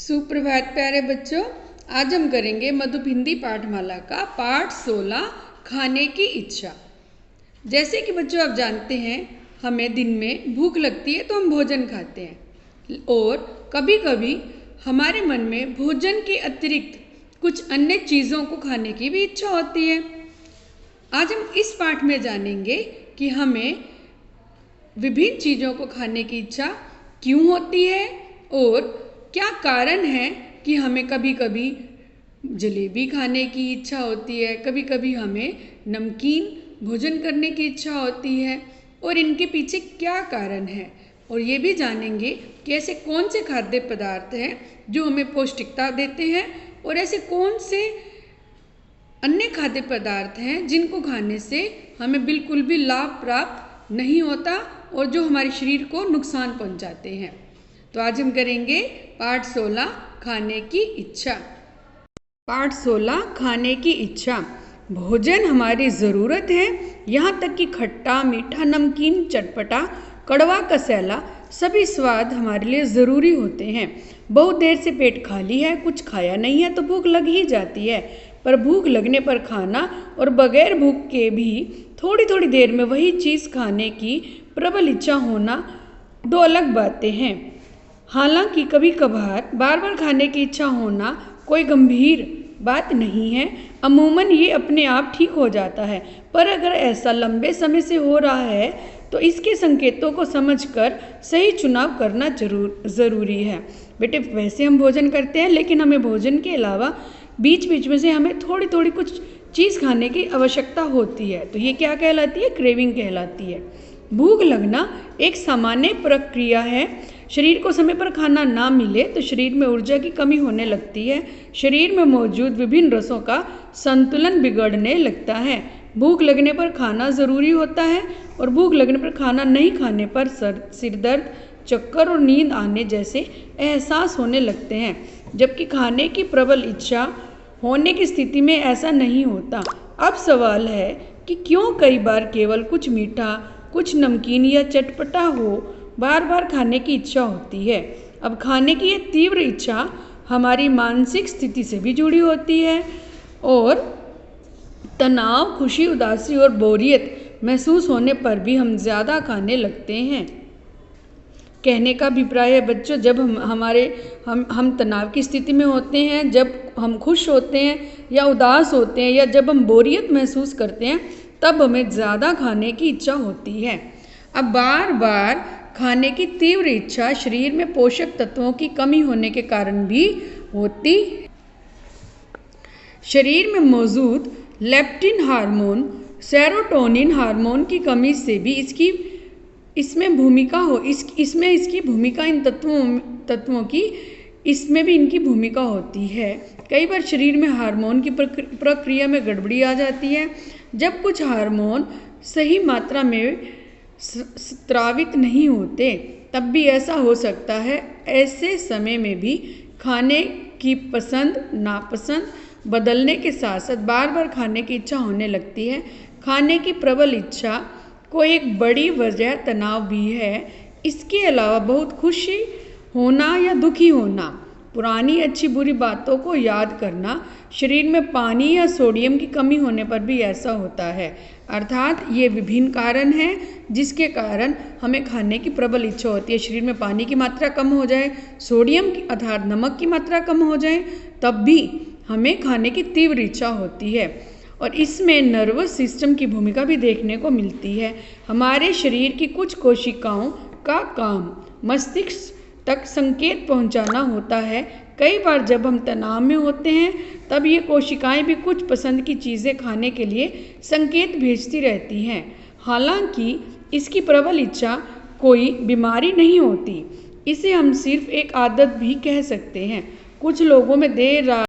सुप्रभात प्यारे बच्चों। आज हम करेंगे मधुप हिंदी पाठमाला का पाठ 16 खाने की इच्छा। जैसे कि बच्चों आप जानते हैं, हमें दिन में भूख लगती है तो हम भोजन खाते हैं और कभी कभी हमारे मन में भोजन के अतिरिक्त कुछ अन्य चीज़ों को खाने की भी इच्छा होती है। आज हम इस पाठ में जानेंगे कि हमें विभिन्न चीज़ों को खाने की इच्छा क्यों होती है और क्या कारण है कि हमें कभी कभी जलेबी खाने की इच्छा होती है, कभी कभी हमें नमकीन भोजन करने की इच्छा होती है और इनके पीछे क्या कारण है। और ये भी जानेंगे कि ऐसे कौन से खाद्य पदार्थ हैं जो हमें पौष्टिकता देते हैं और ऐसे कौन से अन्य खाद्य पदार्थ हैं जिनको खाने से हमें बिल्कुल भी लाभ प्राप्त नहीं होता और जो हमारे शरीर को नुकसान पहुंचाते हैं। तो आज हम करेंगे पाठ 16 खाने की इच्छा। पाठ 16 खाने की इच्छा। भोजन हमारी ज़रूरत है, यहाँ तक कि खट्टा मीठा नमकीन चटपटा कड़वा कसैला सभी स्वाद हमारे लिए ज़रूरी होते हैं। बहुत देर से पेट खाली है, कुछ खाया नहीं है तो भूख लग ही जाती है, पर भूख लगने पर खाना और बगैर भूख के भी थोड़ी थोड़ी देर में वही चीज़ खाने की प्रबल इच्छा होना दो अलग बातें हैं। हालांकि कभी कभार बार बार खाने की इच्छा होना कोई गंभीर बात नहीं है, अमूमन ये अपने आप ठीक हो जाता है। पर अगर ऐसा लंबे समय से हो रहा है तो इसके संकेतों को समझकर सही चुनाव करना ज़रूरी है। बेटे वैसे हम भोजन करते हैं, लेकिन हमें भोजन के अलावा बीच बीच में से हमें थोड़ी थोड़ी कुछ चीज़ खाने की आवश्यकता होती है। तो ये क्या कहलाती है? क्रेविंग कहलाती है। भूख लगना एक सामान्य प्रक्रिया है। शरीर को समय पर खाना ना मिले तो शरीर में ऊर्जा की कमी होने लगती है, शरीर में मौजूद विभिन्न रसों का संतुलन बिगड़ने लगता है। भूख लगने पर खाना ज़रूरी होता है और भूख लगने पर खाना नहीं खाने पर सिर दर्द, चक्कर और नींद आने जैसे एहसास होने लगते हैं, जबकि खाने की प्रबल इच्छा होने की स्थिति में ऐसा नहीं होता। अब सवाल है कि क्यों कई बार केवल कुछ मीठा, कुछ नमकीन या चटपटा हो बार बार खाने की इच्छा होती है। अब खाने की ये तीव्र इच्छा हमारी मानसिक स्थिति से भी जुड़ी होती है और तनाव, खुशी, उदासी और बोरियत महसूस होने पर भी हम ज़्यादा खाने लगते हैं। कहने का अभिप्राय है बच्चों, जब हम तनाव की स्थिति में होते हैं, जब हम खुश होते हैं या उदास होते हैं या जब हम बोरियत महसूस करते हैं, तब हमें ज़्यादा खाने की इच्छा होती है। अब बार बार खाने की तीव्र इच्छा शरीर में पोषक तत्वों की कमी होने के कारण भी होती है। शरीर में मौजूद लेप्टिन हार्मोन, सेरोटोनिन हार्मोन की कमी से भी इसमें भूमिका इन तत्वों की इसमें भी इनकी भूमिका होती है। कई बार शरीर में हार्मोन की प्रक्रिया में गड़बड़ी आ जाती है। जब कुछ हार्मोन सही मात्रा में स्रावित नहीं होते तब भी ऐसा हो सकता है। ऐसे समय में भी खाने की पसंद नापसंद बदलने के साथ साथ बार बार खाने की इच्छा होने लगती है। खाने की प्रबल इच्छा को एक बड़ी वजह तनाव भी है। इसके अलावा बहुत खुशी होना या दुखी होना, पुरानी अच्छी बुरी बातों को याद करना, शरीर में पानी या सोडियम की कमी होने पर भी ऐसा होता है। अर्थात ये विभिन्न कारण हैं जिसके कारण हमें खाने की प्रबल इच्छा होती है। शरीर में पानी की मात्रा कम हो जाए, सोडियम की अर्थात नमक की मात्रा कम हो जाए, तब भी हमें खाने की तीव्र इच्छा होती है। और इसमें नर्वस सिस्टम की भूमिका भी देखने को मिलती है। हमारे शरीर की कुछ कोशिकाओं का काम मस्तिष्क तक संकेत पहुंचाना होता है। कई बार जब हम तनाव में होते हैं तब ये कोशिकाएं भी कुछ पसंद की चीज़ें खाने के लिए संकेत भेजती रहती हैं। हालांकि इसकी प्रबल इच्छा कोई बीमारी नहीं होती, इसे हम सिर्फ एक आदत भी कह सकते हैं। कुछ लोगों में देर रात